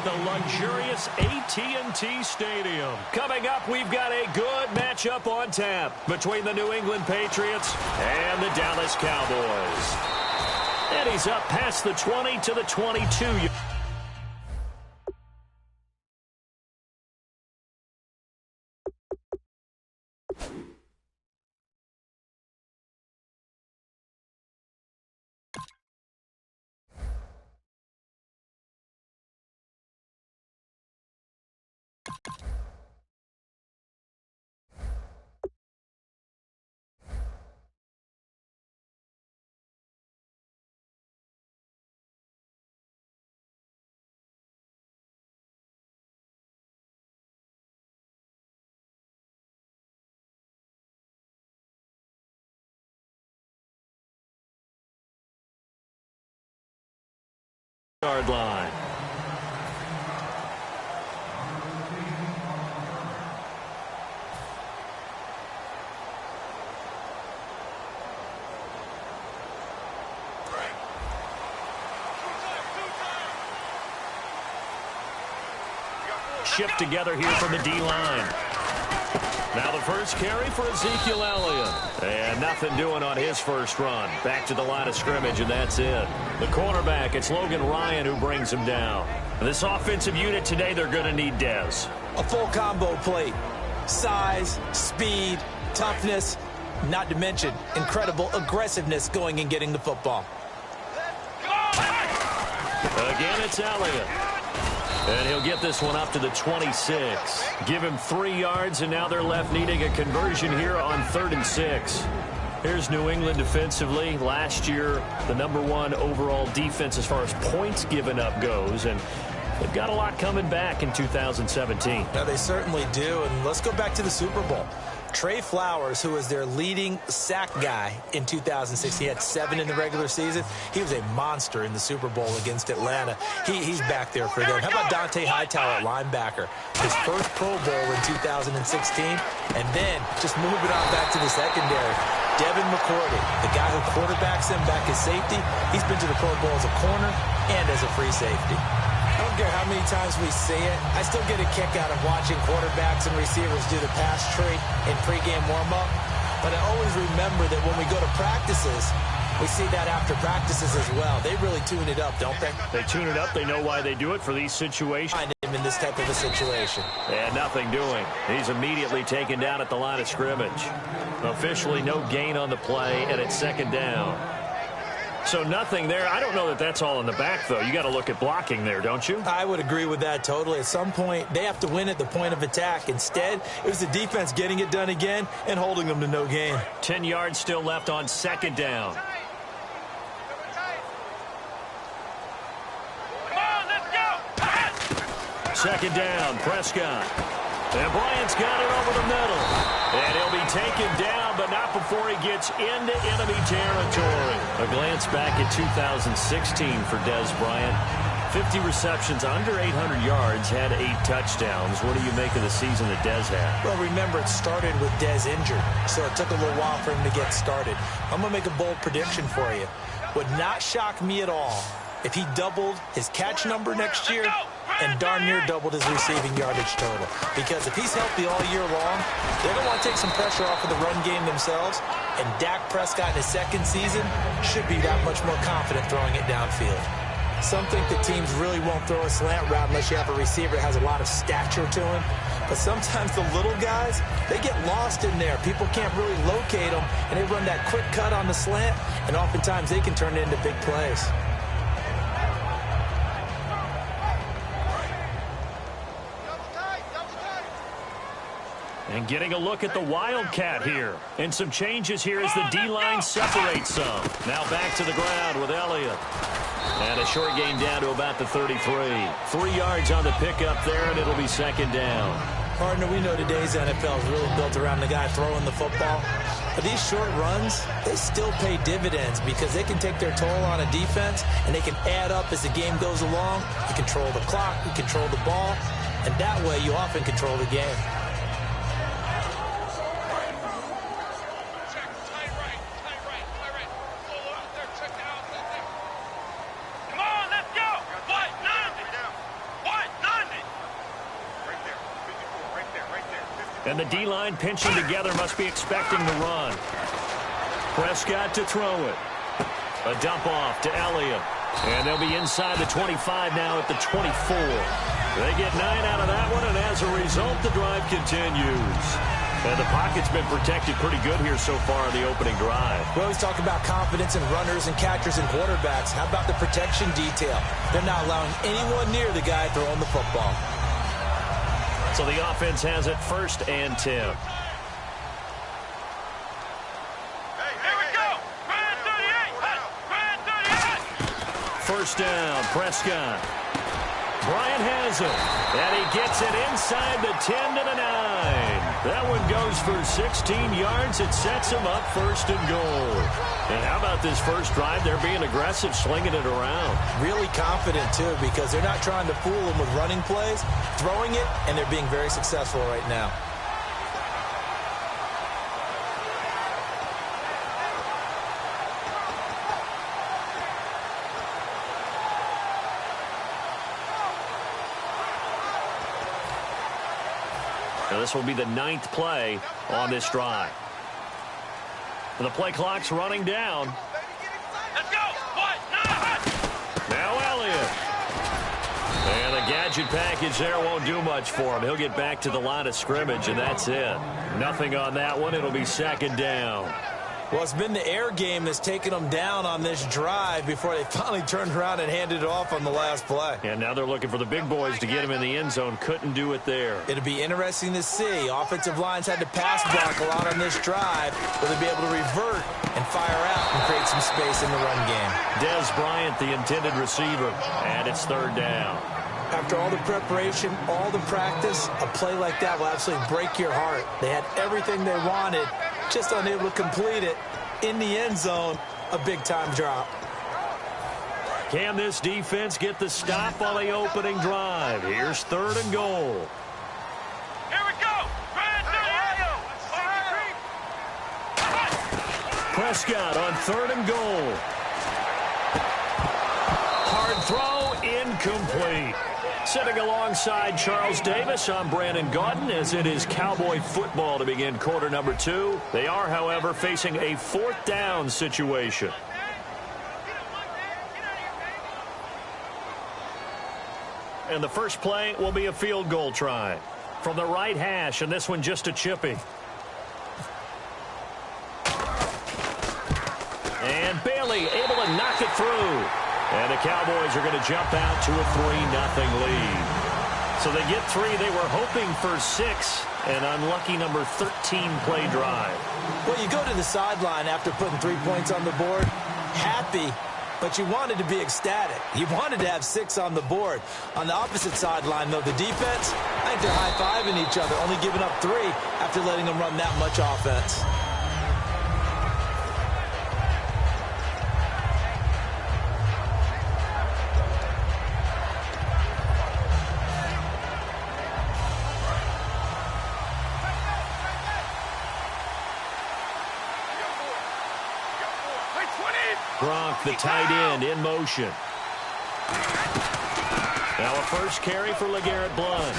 at the luxurious AT&T Stadium. Coming up, we've got a good matchup on tap between the New England Patriots and the Dallas Cowboys. And he's up past the 20 to the 22. Yard line. Shipped together here from the D-line. Now the first carry for Ezekiel Elliott. And nothing doing on his first run. Back to the line of scrimmage, and that's it. The cornerback, it's Logan Ryan who brings him down. This offensive unit today, they're going to need Dez. A full combo plate. Size, speed, toughness, not to mention incredible aggressiveness going and getting the football. Again, it's Elliott. And he'll get this one up to the 26. Give him 3 yards, and now they're left needing a conversion here on 3rd and 6. Here's New England defensively. Last year, the #1 overall defense as far as points given up goes. And they've got a lot coming back in 2017. Now, they certainly do. And let's go back to the Super Bowl. Trey Flowers, who was their leading sack guy in 2006, he had 7 in the regular season. He was a monster in the Super Bowl against Atlanta. He's back there for them. How about Dante Hightower at linebacker? His first Pro Bowl in 2016. And then just moving on back to the secondary. Devin McCourty, the guy who quarterbacks him back as safety. He's been to the Pro Bowl as a corner and as a free safety. I don't care how many times we see it. I still get a kick out of watching quarterbacks and receivers do the pass tree in pregame warm-up. But I always remember that when we go to practices, we see that after practices as well. They really tune it up, don't they? They tune it up. They know why they do it for these situations. Find him in this type of a situation. And nothing doing. He's immediately taken down at the line of scrimmage. Officially no gain on the play, and it's 2nd down. So nothing there. I don't know that that's all in the back, though. You got to look at blocking there, don't you? I would agree with that totally. At some point, they have to win at the point of attack. Instead, it was the defense getting it done again and holding them to no gain. 10 yards still left on 2nd down. Come on, let's go. 2nd down, Prescott. And Bryant's got it over the middle. And he'll be taken down, but not before he gets into enemy territory. A glance back at 2016 for Dez Bryant. 50 receptions, under 800 yards, had 8 touchdowns. What do you make of the season that Dez had? Well, remember, it started with Dez injured, so it took a little while for him to get started. I'm going to make a bold prediction for you. Would not shock me at all if he doubled his catch number next year and darn near doubled his receiving yardage total. Because if he's healthy all year long, they're going to want to take some pressure off of the run game themselves, and Dak Prescott in his 2nd season should be that much more confident throwing it downfield. Some think that teams really won't throw a slant route unless you have a receiver that has a lot of stature to him. But sometimes the little guys, they get lost in there. People can't really locate them, and they run that quick cut on the slant, and oftentimes they can turn it into big plays. And getting a look at the Wildcat here. And some changes here as the D-line separates some. Now back to the ground with Elliott. And a short gain down to about the 33. 3 yards on the pickup there, and it'll be 2nd down. Partner, we know today's NFL is really built around the guy throwing the football. But these short runs, they still pay dividends because they can take their toll on a defense, and they can add up as the game goes along. You control the clock, you control the ball, and that way you often control the game. And the D-line pinching together must be expecting the run. Prescott to throw it. A dump off to Elliott. And they'll be inside the 25 now at the 24. They get 9 out of that one, and as a result, the drive continues. And the pocket's been protected pretty good here so far in the opening drive. We always talk about confidence in runners and catchers and quarterbacks. How about the protection detail? They're not allowing anyone near the guy throwing the football. So the offense has it 1st and 10. Here we go. Brand 38. 1st down, Prescott. Bryant has it, and he gets it inside the 10 to the 9. That one goes for 16 yards. It sets him up 1st and goal. And how about this first drive? They're being aggressive, slinging it around. Really confident, too, because they're not trying to fool them with running plays, throwing it, and they're being very successful right now. Now this will be the 9th play on this drive. And the play clock's running down. Let's go. Now Elliott. And the gadget package there won't do much for him. He'll get back to the line of scrimmage, and that's it. Nothing on that one. It'll be 2nd down. Well, it's been the air game that's taken them down on this drive before they finally turned around and handed it off on the last play. And now they're looking for the big boys to get him in the end zone. Couldn't do it there. It'll be interesting to see. Offensive lines had to pass block a lot on this drive. Will they be able to revert and fire out and create some space in the run game? Des Bryant, the intended receiver, and it's 3rd down. After all the preparation, all the practice, a play like that will absolutely break your heart. They had everything they wanted, just unable to complete it. In the end zone, a big-time drop. Can this defense get the stop on the opening drive? Here's 3rd and goal. Here we go. Brand 38. Prescott on 3rd and goal. Hard throw, incomplete. Sitting alongside Charles Davis, I'm Brandon Gaudin, as it is Cowboy football to begin quarter number 2. They are, however, facing a 4th down situation. And the first play will be a field goal try from the right hash, and this one just a chippy. And Bailey able to knock it through. And the Cowboys are going to jump out to a 3-0 lead. So they get 3. They were hoping for 6. An unlucky number 13 play drive. Well, you go to the sideline after putting 3 points on the board, happy, but you wanted to be ecstatic. You wanted to have 6 on the board. On the opposite sideline, though, the defense, I think they're high-fiving each other, only giving up 3 after letting them run that much offense. Gronk, the tight end, in motion. Now a first carry for LeGarrette Blount.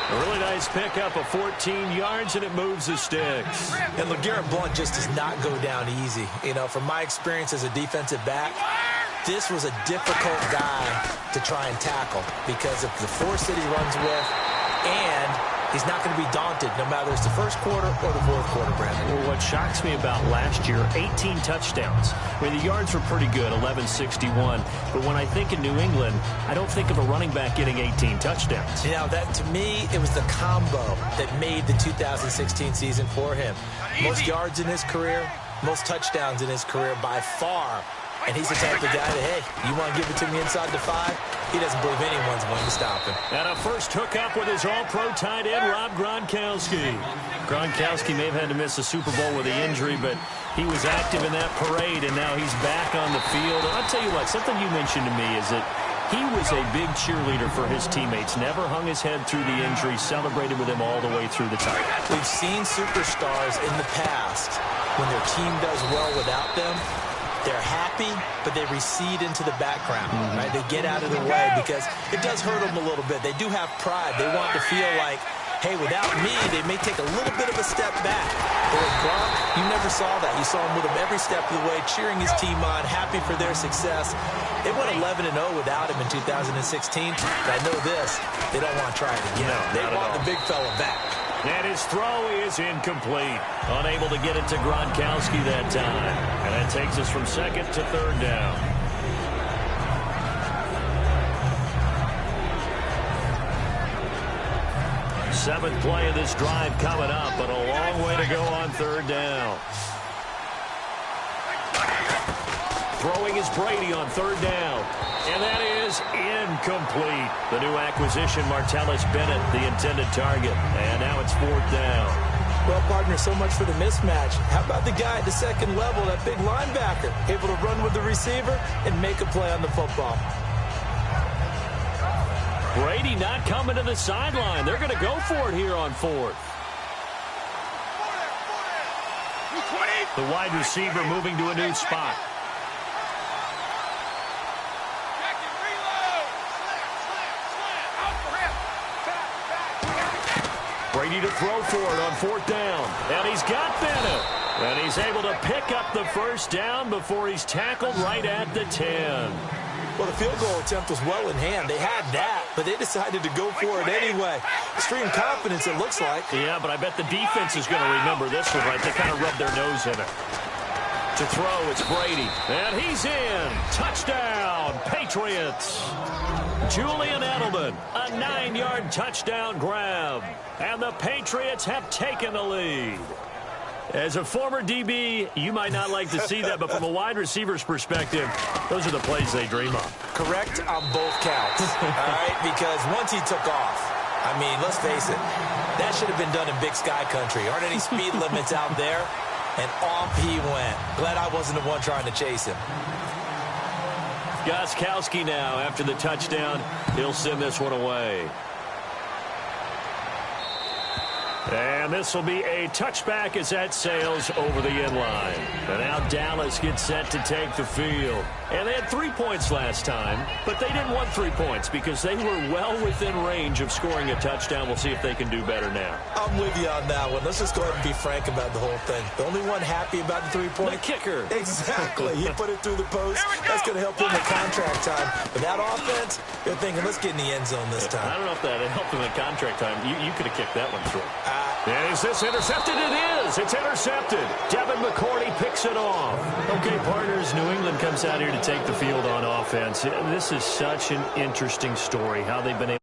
A really nice pickup of 14 yards, and it moves the sticks. And LeGarrette Blount just does not go down easy. You know, from my experience as a defensive back, this was a difficult guy to try and tackle because of the force that he runs with, and he's not going to be daunted no matter it's the first quarter or the fourth quarter, Brandon. Well, what shocks me about last year, 18 touchdowns. I mean, the yards were pretty good, 1161. But when I think of New England, I don't think of a running back getting 18 touchdowns. You know, that to me, it was the combo that made the 2016 season for him. Most yards in his career, most touchdowns in his career by far. And he's the type of guy that, hey, you want to give it to me inside the 5? He doesn't believe anyone's going to stop him. And a first hookup with his all-pro tight end, Rob Gronkowski. Gronkowski may have had to miss the Super Bowl with the injury, but he was active in that parade, and now he's back on the field. And I'll tell you what, something you mentioned to me is that he was a big cheerleader for his teammates, never hung his head through the injury, celebrated with him all the way through the title. We've seen superstars in the past, when their team does well without them, they're happy, but they recede into the background, right? They get out of the way because it does hurt them a little bit. They do have pride. They want to feel like Hey, without me, they may take a little bit of a step back. But with Gronk, you never saw that. You saw him with him every step of the way, cheering his team on, happy for their success. They went 11-0 without him in 2016. But I know this, they don't want to try it again. No, they want the big fella back. And his throw is incomplete. Unable to get it to Gronkowski that time. And that takes us from second to third down. Seventh play of this drive coming up, but a long way to go on third down. Throwing is Brady on third down. And that is incomplete. The new acquisition, Martellus Bennett, the intended target. And now it's fourth down. Well, partner, so much for the mismatch. How about the guy at the second level, that big linebacker, able to run with the receiver and make a play on the football? Brady not coming to the sideline. They're going to go for it here on fourth. The wide receiver moving to a new spot. Brady to throw for it on fourth down. And he's got Bennett. And he's able to pick up the first down before he's tackled right at the 10. Well, the field goal attempt was well in hand. They had that, but they decided to go for it anyway. Extreme confidence, it looks like. Yeah, but I bet the defense is going to remember this one, right? They kind of rubbed their nose in it. To throw, it's Brady. And he's in. Touchdown, Patriots. Julian Edelman, a 9-yard touchdown grab. And the Patriots have taken the lead. As a former DB, you might not like to see that, but from a wide receiver's perspective, those are the plays they dream of. Correct on both counts, all right? Because once he took off, I mean, let's face it, that should have been done in Big Sky Country. Aren't any speed limits out there? And off he went. Glad I wasn't the one trying to chase him. Gostkowski now, after the touchdown, he'll send this one away. And this will be a touchback as that sails over the end line. And now Dallas gets set to take the field. And they had 3 points last time, but they didn't want 3 points because they were well within range of scoring a touchdown. We'll see if they can do better now. I'm with you on that one. Let's just go ahead and be frank about the whole thing. The only one happy about the 3-point? The kicker. Exactly. He put it through the post. That's going to help him in contract time. But that offense, they're thinking, let's get in the end zone this time. I don't know if that helped him in contract time. You could have kicked that one through. And is this intercepted? It is. It's intercepted. Devin McCourty picks it off. Okay, partners, New England comes out here to take the field on offense. This is such an interesting story, how they've been able